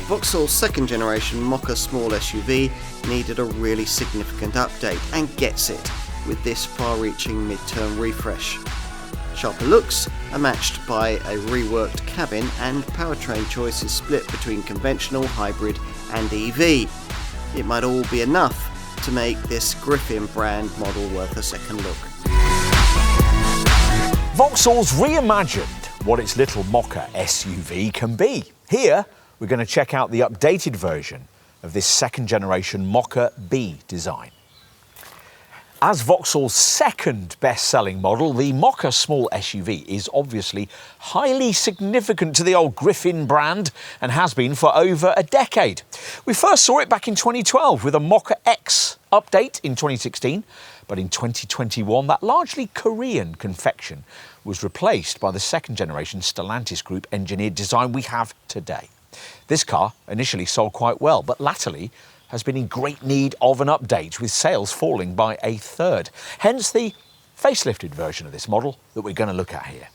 Vauxhall's second generation Mokka small SUV needed a really significant update and gets it with this far-reaching mid-term refresh. Sharper looks are matched by a reworked cabin, and powertrain choice is split between conventional, hybrid and EV. It might all be enough to make this Griffin brand model worth a second look. Vauxhall's reimagined what its little Mokka SUV can be. Here, we're going to check out the updated version of this second generation Mokka B design. As Vauxhall's second best-selling model, the Mokka small SUV is obviously highly significant to the old Griffin brand and has been for over a decade. We first saw it back in 2012 with a Mokka X update in 2016, but in 2021 that largely Korean confection was replaced by the second generation Stellantis Group-engineered design we have today. This car initially sold quite well, but latterly has been in great need of an update, with sales falling by a third. Hence the facelifted version of this model that we're going to look at here.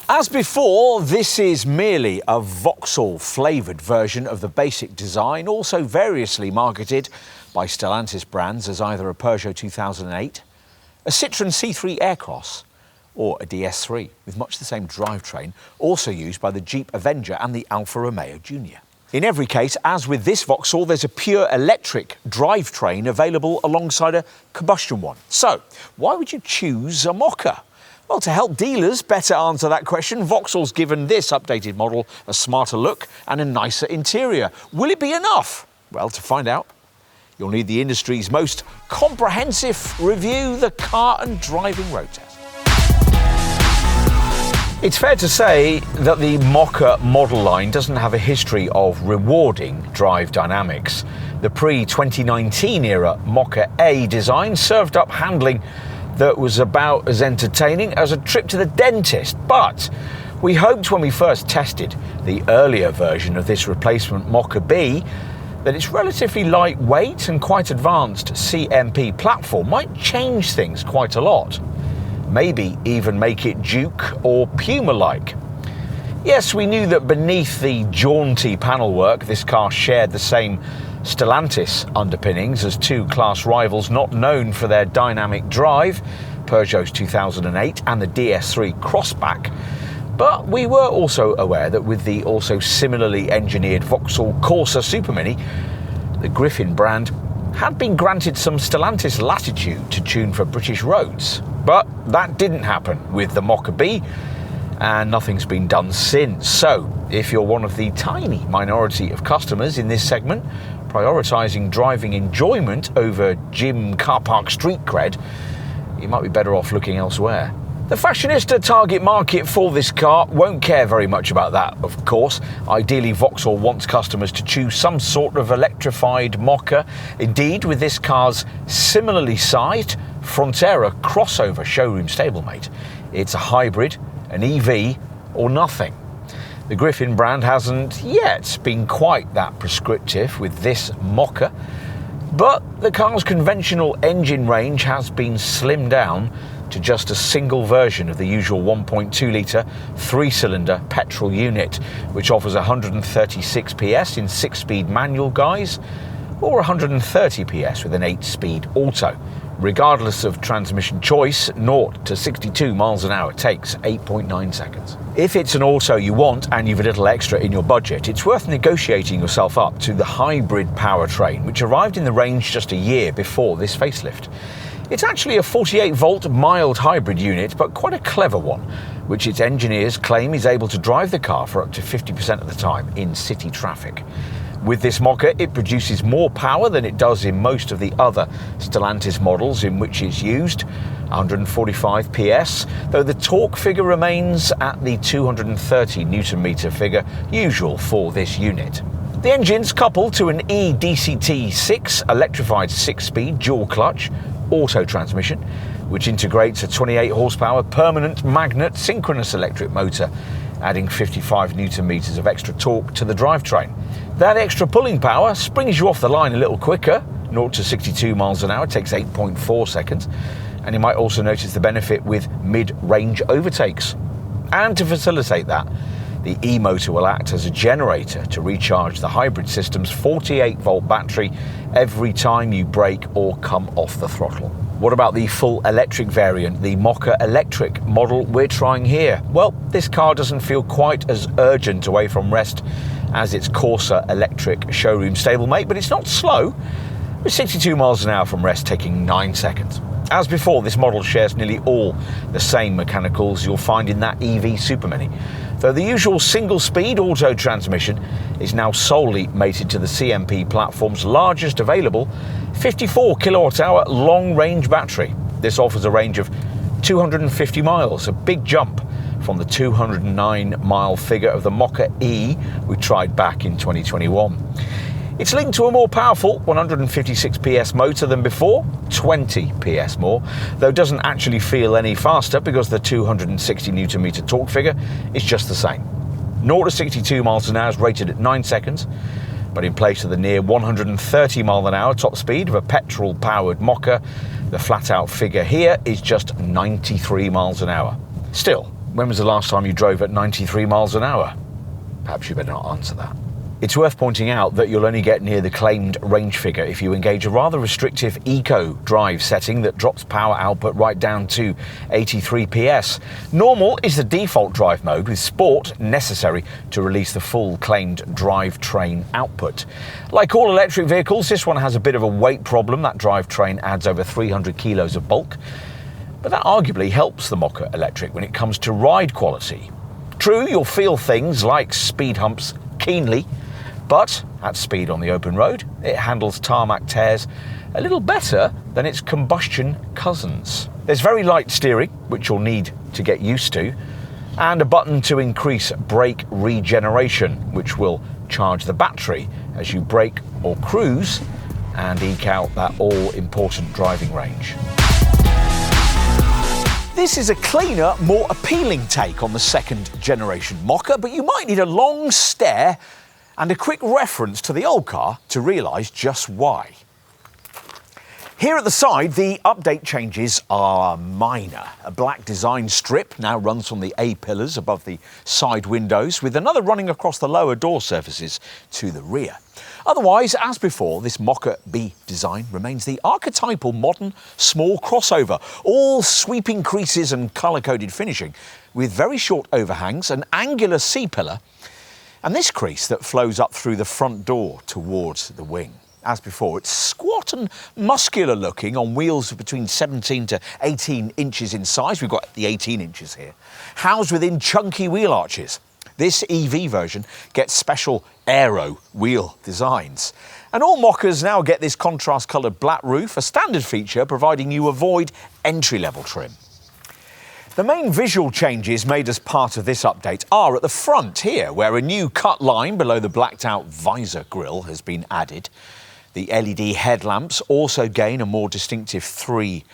As before, this is merely a Vauxhall flavoured version of the basic design, also variously marketed by Stellantis brands as either a Peugeot 2008, a Citroën C3 Aircross, or a DS3, with much the same drivetrain, also used by the Jeep Avenger and the Alfa Romeo Junior. In every case, as with this Vauxhall, there's a pure electric drivetrain available alongside a combustion one. So, why would you choose a Mokka? Well, to help dealers better answer that question, Vauxhall's given this updated model a smarter look and a nicer interior. Will it be enough? Well, to find out, you'll need the industry's most comprehensive review, the Car and Driving Road Test. It's fair to say that the Mokka model line doesn't have a history of rewarding drive dynamics. The pre-2019 era Mokka A design served up handling that was about as entertaining as a trip to the dentist, but we hoped when we first tested the earlier version of this replacement Mokka B that its relatively lightweight and quite advanced CMP platform might change things quite a lot. Maybe even make it Duke or Puma-like. Yes, we knew that beneath the jaunty panelwork, this car shared the same Stellantis underpinnings as two class rivals not known for their dynamic drive, Peugeot's 2008 and the DS3 Crossback. But we were also aware that with the also similarly engineered Vauxhall Corsa Super Mini, the Griffin brand had been granted some Stellantis latitude to tune for British roads. But that didn't happen with the Mokka B, and nothing's been done since. So, if you're one of the tiny minority of customers in this segment, prioritising driving enjoyment over gym, car park, street cred, you might be better off looking elsewhere. The fashionista target market for this car won't care very much about that, of course. Ideally, Vauxhall wants customers to choose some sort of electrified Mokka. Indeed, with this car's similarly sized Frontera crossover showroom stablemate, it's a hybrid, an EV, or nothing. The Griffin brand hasn't yet been quite that prescriptive with this Mokka, but the car's conventional engine range has been slimmed down to just a single version of the usual 1.2-litre 3-cylinder petrol unit, which offers 136 PS in 6-speed manual guise or 130 PS with an 8-speed auto. Regardless of transmission choice, 0 to 62 miles an hour takes 8.9 seconds. If it's an auto you want and you've a little extra in your budget, it's worth negotiating yourself up to the hybrid powertrain, which arrived in the range just a year before this facelift. It's actually a 48-volt mild hybrid unit, but quite a clever one, which its engineers claim is able to drive the car for up to 50% of the time in city traffic. With this Mokka, it produces more power than it does in most of the other Stellantis models in which it's used, 145 PS, though the torque figure remains at the 230 Nm figure usual for this unit. The engine's coupled to an eDCT6 electrified 6-speed dual-clutch auto transmission, which integrates a 28 horsepower permanent magnet synchronous electric motor, adding 55 Nm of extra torque to the drivetrain. That extra pulling power springs you off the line a little quicker. 0 to 62 miles an hour takes 8.4 seconds, and you might also notice the benefit with mid-range overtakes. And to facilitate that, The e-motor will act as a generator to recharge the hybrid system's 48-volt battery every time you brake or come off the throttle. What about the full electric variant, the Mokka Electric model we're trying here? Well, this car doesn't feel quite as urgent away from rest as its Corsa electric showroom stablemate, but it's not slow, with 62 miles an hour from rest taking 9 seconds. As before, this model shares nearly all the same mechanicals you'll find in that EV Super Mini, though the usual single-speed auto transmission is now solely mated to the CMP platform's largest available 54 kilowatt-hour long-range battery. This offers a range of 250 miles, a big jump from the 209-mile figure of the Mokka E we tried back in 2021. It's linked to a more powerful 156 PS motor than before, 20 PS more, though doesn't actually feel any faster because the 260 Nm torque figure is just the same. 0 to 62 miles an hour is rated at 9 seconds, but in place of the near 130 mile an hour top speed of a petrol-powered Mokka, the flat-out figure here is just 93 miles an hour. Still, when was the last time you drove at 93 miles an hour? Perhaps you better not answer that. It's worth pointing out that you'll only get near the claimed range figure if you engage a rather restrictive eco drive setting that drops power output right down to 83 PS. Normal is the default drive mode, with sport necessary to release the full claimed drivetrain output. Like all electric vehicles, this one has a bit of a weight problem. That drivetrain adds over 300 kilos of bulk, but that arguably helps the Mokka Electric when it comes to ride quality. True, you'll feel things like speed humps keenly, but at speed on the open road, it handles tarmac tears a little better than its combustion cousins. There's very light steering, which you'll need to get used to, and a button to increase brake regeneration, which will charge the battery as you brake or cruise and eke out that all-important driving range. This is a cleaner, more appealing take on the second generation Mokka, but you might need a long stare and a quick reference to the old car to realise just why. Here at the side, the update changes are minor. A black design strip now runs from the A-pillars above the side windows, with another running across the lower door surfaces to the rear. Otherwise, as before, this Mokka B design remains the archetypal modern small crossover, all sweeping creases and colour-coded finishing, with very short overhangs, an angular C-pillar, and this crease that flows up through the front door towards the wing. As before, it's squat and muscular looking on wheels of between 17 to 18 inches in size. We've got the 18 inches here, housed within chunky wheel arches. This EV version gets special aero wheel designs. And all Mokkas now get this contrast-coloured black roof, a standard feature providing you avoid entry-level trim. The main visual changes made as part of this update are at the front here, where a new cut line below the blacked-out visor grille has been added. The LED headlamps also gain a more distinctive 3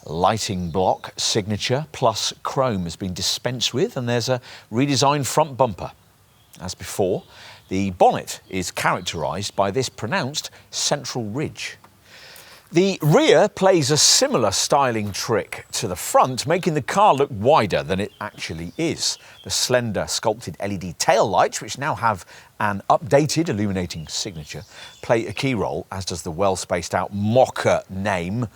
lighting block signature, plus chrome has been dispensed with, and there's a redesigned front bumper. As before, the bonnet is characterised by this pronounced central ridge. The rear plays a similar styling trick to the front, making the car look wider than it actually is. The slender sculpted LED tail lights, which now have an updated illuminating signature, play a key role, as does the well-spaced out Mokka name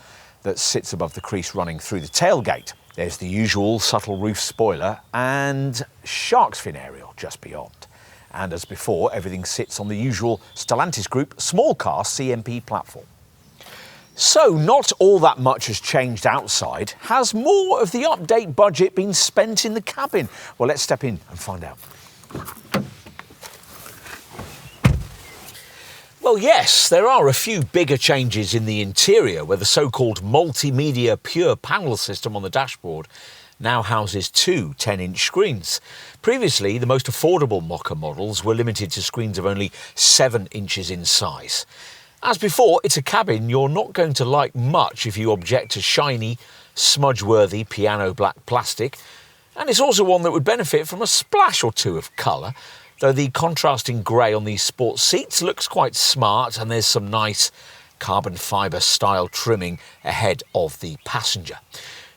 that sits above the crease running through the tailgate. There's the usual subtle roof spoiler and shark's fin aerial just beyond. And as before, everything sits on the usual Stellantis Group small car CMP platform. So not all that much has changed outside. Has more of the update budget been spent in the cabin? Well, let's step in and find out. Well, yes, there are a few bigger changes in the interior, where the so-called multimedia pure panel system on the dashboard now houses 2 10-inch screens. Previously, the most affordable Mokka models were limited to screens of only 7 inches in size. As before, it's a cabin you're not going to like much if you object to shiny, smudge-worthy piano black plastic, and it's also one that would benefit from a splash or two of colour, though the contrasting grey on these sports seats looks quite smart, and there's some nice carbon fibre style trimming ahead of the passenger.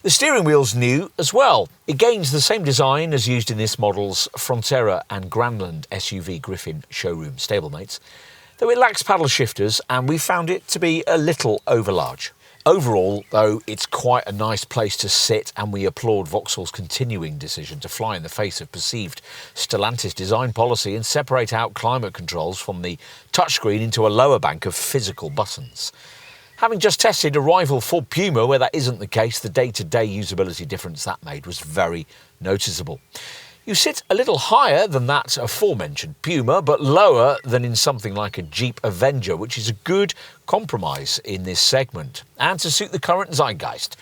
The steering wheel's new as well. It gains the same design as used in this model's Frontera and Grandland SUV Griffin showroom stablemates, though it lacks paddle shifters and we found it to be a little overlarge. Overall, though, it's quite a nice place to sit, and we applaud Vauxhall's continuing decision to fly in the face of perceived Stellantis design policy and separate out climate controls from the touchscreen into a lower bank of physical buttons. Having just tested a rival Ford Puma where that isn't the case, the day-to-day usability difference that made was very noticeable. You sit a little higher than that aforementioned Puma, but lower than in something like a Jeep Avenger, which is a good compromise in this segment. And to suit the current zeitgeist,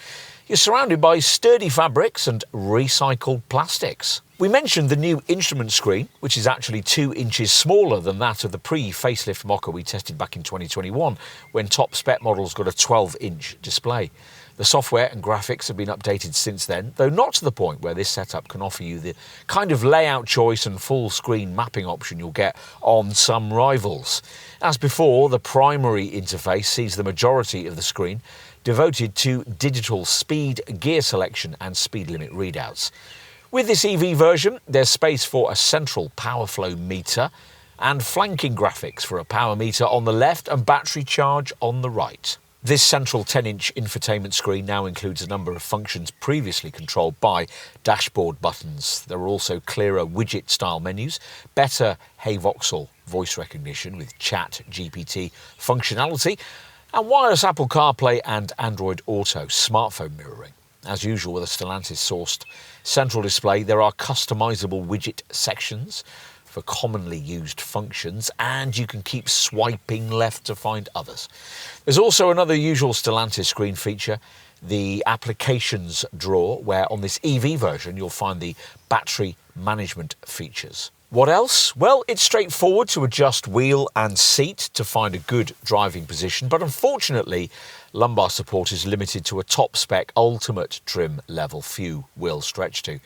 you're surrounded by sturdy fabrics and recycled plastics. We mentioned the new instrument screen, which is actually 2 inches smaller than that of the pre-facelift Mokka we tested back in 2021, when top spec models got a 12-inch display. The software and graphics have been updated since then, though not to the point where this setup can offer you the kind of layout choice and full screen mapping option you'll get on some rivals. As before, the primary interface sees the majority of the screen devoted to digital speed, gear selection and speed limit readouts. With this EV version, there's space for a central power flow meter and flanking graphics for a power meter on the left and battery charge on the right. This central 10-inch infotainment screen now includes a number of functions previously controlled by dashboard buttons. There are also clearer widget-style menus, better Hey Vauxhall voice recognition with Chat GPT functionality, and wireless Apple CarPlay and Android Auto smartphone mirroring. As usual with a Stellantis-sourced central display, there are customisable widget sections for commonly used functions, and you can keep swiping left to find others. There's also another usual Stellantis screen feature, the applications drawer, where on this EV version you'll find the battery management features. What else? Well, it's straightforward to adjust wheel and seat to find a good driving position, but unfortunately lumbar support is limited to a top spec ultimate trim level few will stretch to.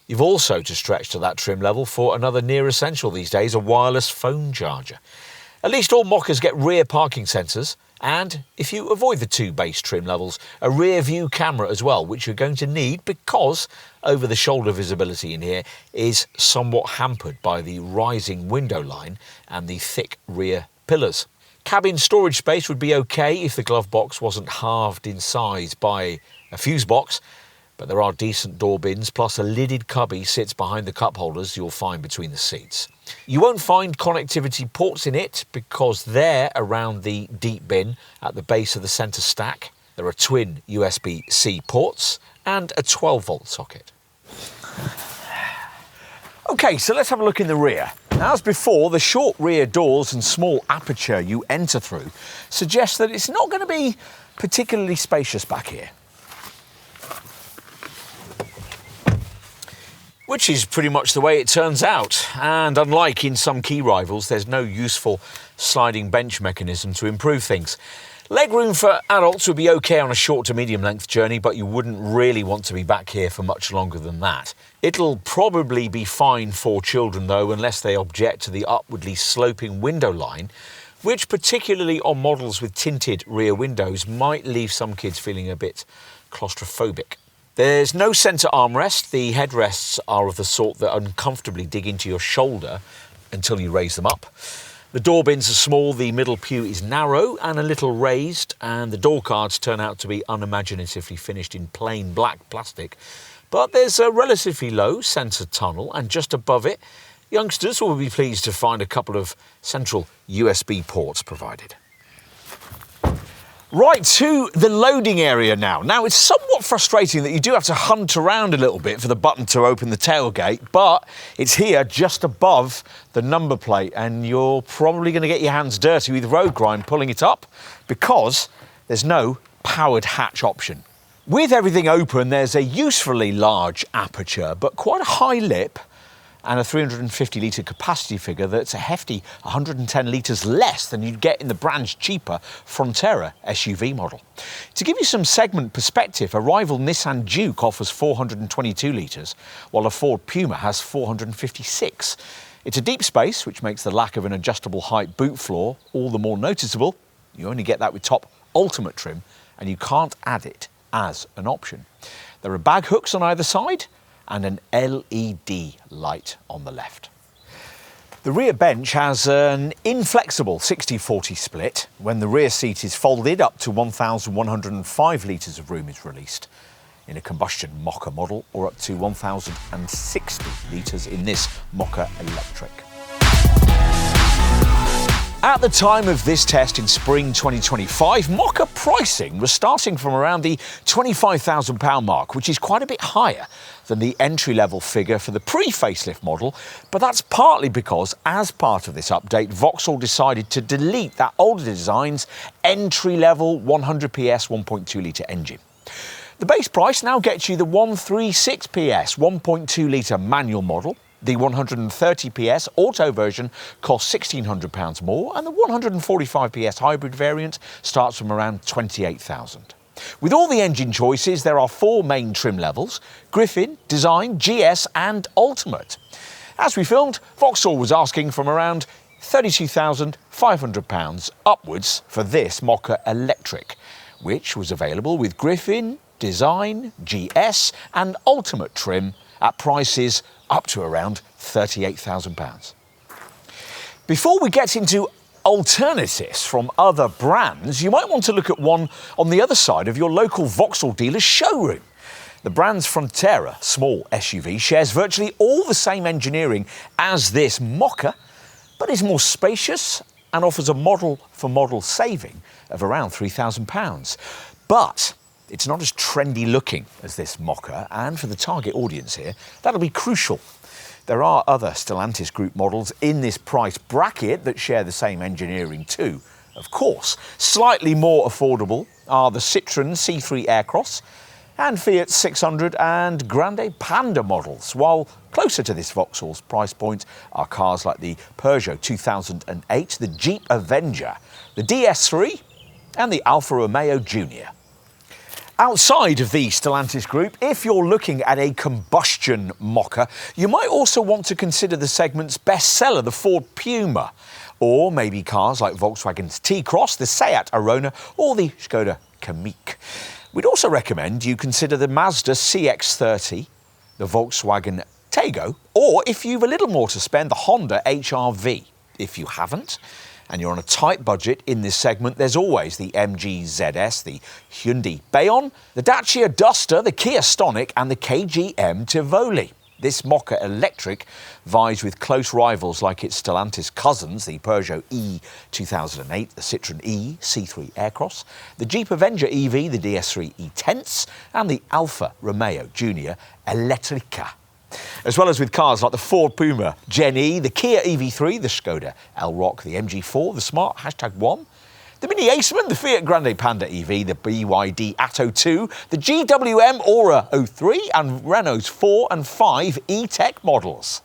You've also to stretch to that trim level for another near essential these days, a wireless phone charger. At least all Mokkas get rear parking sensors, and if you avoid the 2 base trim levels, a rear view camera as well, which you're going to need because over the shoulder visibility in here is somewhat hampered by the rising window line and the thick rear pillars. Cabin storage space would be okay if the glove box wasn't halved in size by a fuse box, but there are decent door bins, plus a lidded cubby sits behind the cup holders you'll find between the seats. You won't find connectivity ports in it because they're around the deep bin at the base of the centre stack. There are twin USB-C ports and a 12-volt socket. Okay, so let's have a look in the rear. Now, as before, the short rear doors and small aperture you enter through suggest that it's not going to be particularly spacious back here. Which is pretty much the way it turns out, and unlike in some key rivals, there's no useful sliding bench mechanism to improve things. Legroom for adults would be okay on a short to medium length journey, but you wouldn't really want to be back here for much longer than that. It'll probably be fine for children though, unless they object to the upwardly sloping window line, which particularly on models with tinted rear windows might leave some kids feeling a bit claustrophobic. There's no centre armrest. The headrests are of the sort that uncomfortably dig into your shoulder until you raise them up. The door bins are small, the middle pew is narrow and a little raised, and the door cards turn out to be unimaginatively finished in plain black plastic. But there's a relatively low centre tunnel, and just above it, youngsters will be pleased to find a couple of central USB ports provided. Right, to the loading area now. Now, it's somewhat frustrating that you do have to hunt around a little bit for the button to open the tailgate, but it's here just above the number plate, and you're probably going to get your hands dirty with road grind pulling it up because there's no powered hatch option. With everything open, there's a usefully large aperture, but quite a high lip, and a 350 litre capacity figure that's a hefty 110 litres less than you'd get in the brand's cheaper Frontera SUV model. To give you some segment perspective, a rival Nissan Juke offers 422 litres, while a Ford Puma has 456. It's a deep space, which makes the lack of an adjustable height boot floor all the more noticeable. You only get that with top Ultimate trim, and you can't add it as an option. There are bag hooks on either side and an LED light on the left. The rear bench has an inflexible 60-40 split when the rear seat is folded up to 1,105 litres of room is released in a combustion Mokka model, or up to 1,060 litres in this Mokka Electric. At the time of this test in spring 2025, Mokka pricing was starting from around the £25,000 mark, which is quite a bit higher than the entry-level figure for the pre-facelift model, but that's partly because, as part of this update, Vauxhall decided to delete that older design's entry-level 100 PS 1.2 litre engine. The base price now gets you the 136 PS 1.2 litre manual model. The 130 PS auto version costs £1,600 more, and the 145 PS hybrid variant starts from around £28,000. With all the engine choices, there are 4 main trim levels: Griffin, Design, GS and Ultimate. As we filmed, Vauxhall was asking from around £32,500 upwards for this Mokka Electric, which was available with Griffin, Design, GS and Ultimate trim at prices up to around £38,000. Before we get into alternatives from other brands, you might want to look at one on the other side of your local Vauxhall dealer's showroom. The brand's Frontera small SUV shares virtually all the same engineering as this Mokka, but is more spacious and offers a model-for-model saving of around £3,000. But it's not as trendy looking as this Mokka, and for the target audience here, that'll be crucial. There are other Stellantis Group models in this price bracket that share the same engineering too. Of course, slightly more affordable are the Citroën C3 Aircross and Fiat 600 and Grande Panda models, while closer to this Vauxhall's price point are cars like the Peugeot 2008, the Jeep Avenger, the DS3 and the Alfa Romeo Junior. Outside of the Stellantis Group, if you're looking at a combustion Mokka, you might also want to consider the segment's bestseller, the Ford Puma, or maybe cars like Volkswagen's T-Cross, the Seat Arona, or the Skoda Kamiq. We'd also recommend you consider the Mazda CX-30, the Volkswagen Tego, or if you've a little more to spend, the Honda HR-V. If you haven't, and you're on a tight budget in this segment, there's always the MG ZS, the Hyundai Bayon, the Dacia Duster, the Kia Stonic and the KGM Tivoli. This Mokka Electric vies with close rivals like its Stellantis cousins, the Peugeot E 2008, the Citroën E C3 Aircross, the Jeep Avenger EV, the DS3 E-Tense and the Alfa Romeo Junior Elettrica. As well as with cars like the Ford Puma Gen E, the Kia EV3, the Skoda Elroq, the MG4, the Smart #1, the Mini Aceman, the Fiat Grande Panda EV, the BYD Atto 2, the GWM Aura 03 and Renault's 4 and 5 E-Tech models.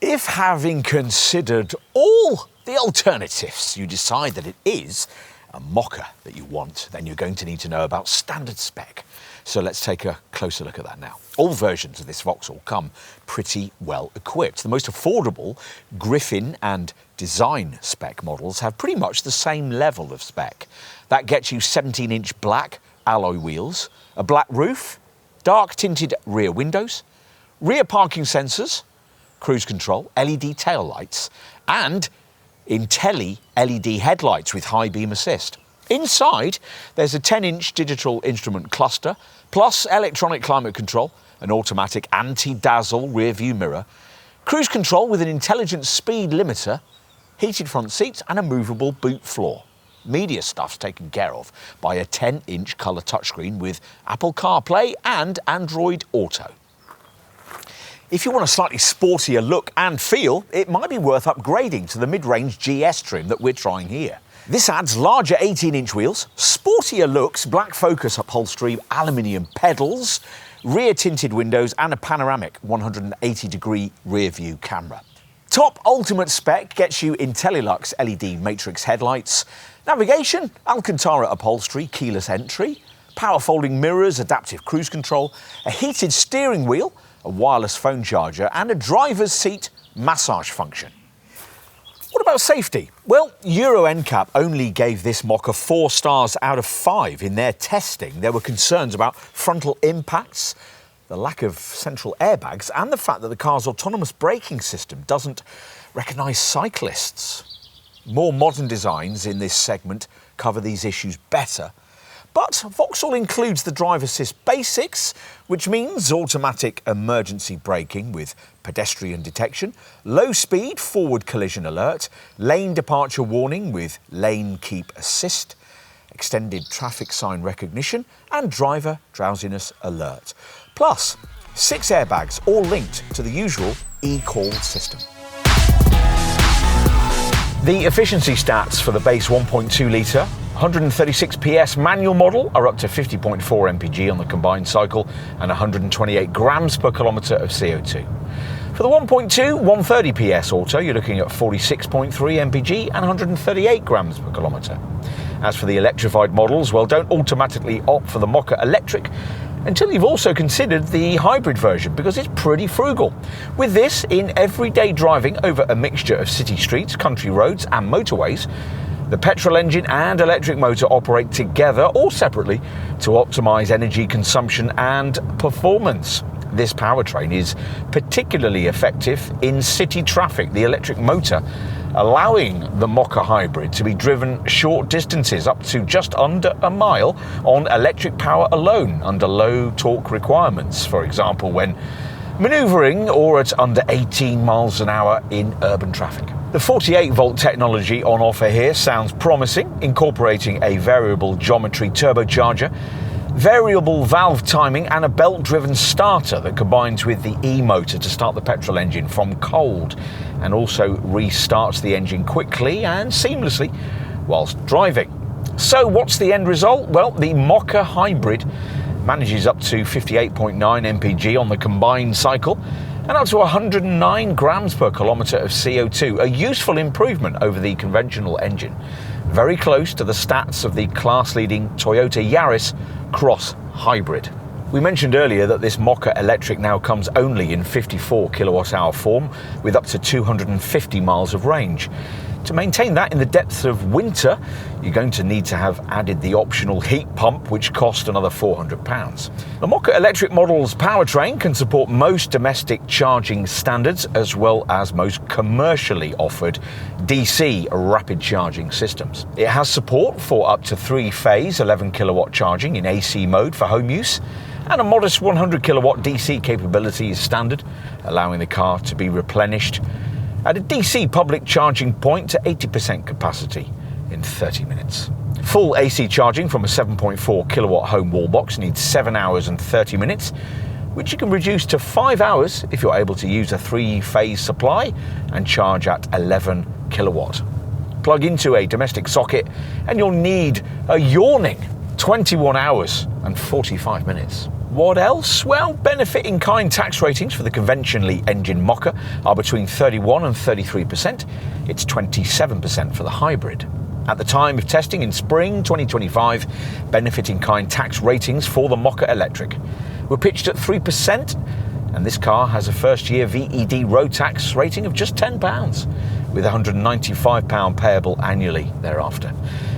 If having considered all the alternatives, you decide that it is a Mokka that you want, then you're going to need to know about standard spec. So let's take a closer look at that now. All versions of this Vauxhall come pretty well equipped. The most affordable Griffin and Design spec models have pretty much the same level of spec. That gets you 17-inch black alloy wheels, a black roof, dark tinted rear windows, rear parking sensors, cruise control, LED tail lights, and Intelli LED headlights with high beam assist. Inside, there's a 10-inch digital instrument cluster, plus electronic climate control, an automatic anti-dazzle rear view mirror, cruise control with an intelligent speed limiter, heated front seats and a movable boot floor. Media stuff's taken care of by a 10-inch colour touchscreen with Apple CarPlay and Android Auto. If you want a slightly sportier look and feel, it might be worth upgrading to the mid-range GS trim that we're trying here. This adds larger 18-inch wheels, sportier looks, black focus upholstery, aluminium pedals, rear tinted windows and a panoramic 180-degree rear view camera. Top ultimate spec gets you IntelliLux LED matrix headlights, navigation, Alcantara upholstery, keyless entry, power folding mirrors, adaptive cruise control, a heated steering wheel, a wireless phone charger and a driver's seat massage function. What about safety? Well, Euro NCAP only gave this Mokka 4 stars out of 5 in their testing. There were concerns about frontal impacts, the lack of central airbags, and the fact that the car's autonomous braking system doesn't recognise cyclists. More modern designs in this segment cover these issues better. But Vauxhall includes the drive assist basics, which means automatic emergency braking with pedestrian detection, low speed forward collision alert, lane departure warning with lane keep assist, extended traffic sign recognition and driver drowsiness alert. Plus, 6 airbags all linked to the usual e-call system. The efficiency stats for the base 1.2 litre, 136 PS manual model are up to 50.4 mpg on the combined cycle and 128 grams per kilometre of CO2. For the 1.2, 130 PS auto, you're looking at 46.3 mpg and 138 grams per kilometre. As for the electrified models, well, don't automatically opt for the Mokka Electric until you've also considered the hybrid version, because it's pretty frugal. With this, in everyday driving over a mixture of city streets, country roads and motorways, the petrol engine and electric motor operate together or separately to optimise energy consumption and performance. This powertrain is particularly effective in city traffic, the electric motor allowing the Mokka hybrid to be driven short distances up to just under a mile on electric power alone under low torque requirements, for example when manoeuvring or at under 18 miles an hour in urban traffic. The 48-volt technology on offer here sounds promising, incorporating a variable geometry turbocharger, variable valve timing and a belt-driven starter that combines with the e-motor to start the petrol engine from cold and also restarts the engine quickly and seamlessly whilst driving. So what's the end result? Well, the Mokka hybrid manages up to 58.9 mpg on the combined cycle and up to 109 grams per kilometre of CO2, a useful improvement over the conventional engine, very close to the stats of the class-leading Toyota Yaris Cross Hybrid. We mentioned earlier that this Mokka Electric now comes only in 54 kilowatt-hour form with up to 250 miles of range. To maintain that in the depths of winter, you're going to need to have added the optional heat pump, which cost another £400. The Mokka Electric model's powertrain can support most domestic charging standards as well as most commercially offered DC rapid charging systems. It has support for up to 3-phase 11 kilowatt charging in AC mode for home use, and a modest 100 kilowatt DC capability is standard, allowing the car to be replenished at a DC public charging point to 80% capacity in 30 minutes. Full AC charging from a 7.4 kilowatt home wall box needs 7 hours and 30 minutes, which you can reduce to 5 hours if you're able to use a 3-phase supply and charge at 11 kilowatt. Plug into a domestic socket and you'll need a yawning 21 hours and 45 minutes. What else? Well, benefit-in-kind tax ratings for the conventionally engined Mokka are between 31 and 33%. It's 27% for the hybrid. At the time of testing in spring 2025, benefit-in-kind tax ratings for the Mokka Electric were pitched at 3%, and this car has a first-year VED road tax rating of just £10, with £195 payable annually thereafter.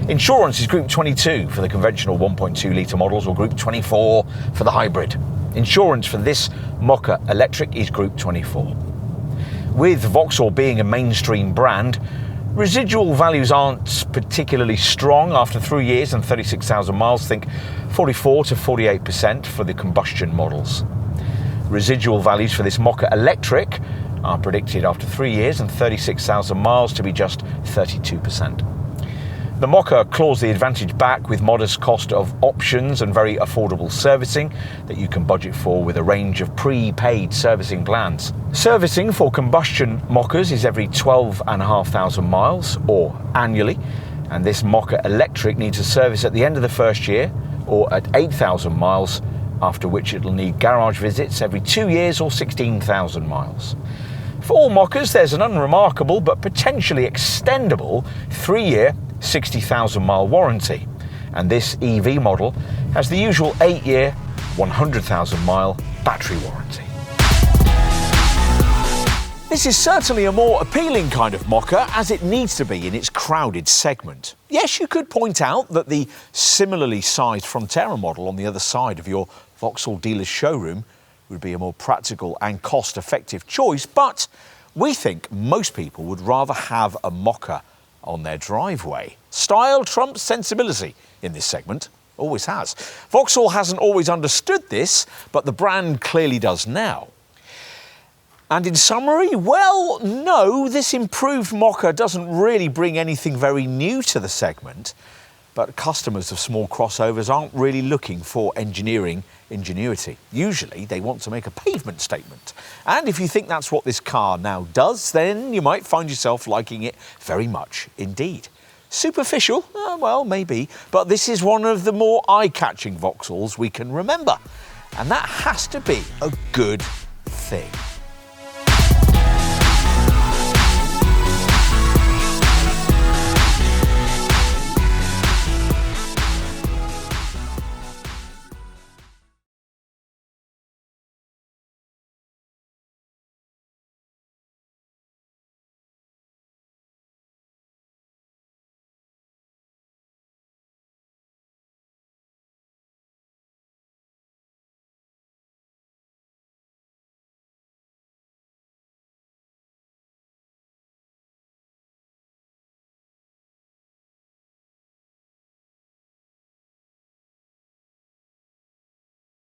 Insurance is Group 22 for the conventional 1.2 litre models or Group 24 for the hybrid. Insurance for this Mokka Electric is Group 24. With Vauxhall being a mainstream brand, residual values aren't particularly strong after 3 years and 36,000 miles. Think 44 to 48% for the combustion models. Residual values for this Mokka Electric are predicted after 3 years and 36,000 miles to be just 32%. The Mokka claws the advantage back with modest cost of options and very affordable servicing that you can budget for with a range of pre-paid servicing plans. Servicing for combustion Mokkas is every 12,500 miles or annually, and this Mokka Electric needs a service at the end of the first year or at 8,000 miles, after which it'll need garage visits every 2 years or 16,000 miles. For all Mokkas, there's an unremarkable but potentially extendable 3-year 60,000 mile warranty, and this EV model has the usual 8-year 100,000 mile battery warranty. This is certainly a more appealing kind of Mokka, as it needs to be in its crowded segment. Yes, you could point out that the similarly sized Frontera model on the other side of your Vauxhall dealer's showroom would be a more practical and cost-effective choice, but we think most people would rather have a Mokka on their driveway. Style trumps sensibility in this segment, always has. Vauxhall hasn't always understood this, but the brand clearly does now. And in summary, well, no, this improved Mokka doesn't really bring anything very new to the segment, but customers of small crossovers aren't really looking for engineering ingenuity. Usually they want to make a pavement statement. And if you think that's what this car now does, then you might find yourself liking it very much indeed. Superficial? Well, maybe, but this is one of the more eye-catching Vauxhalls we can remember. And that has to be a good thing.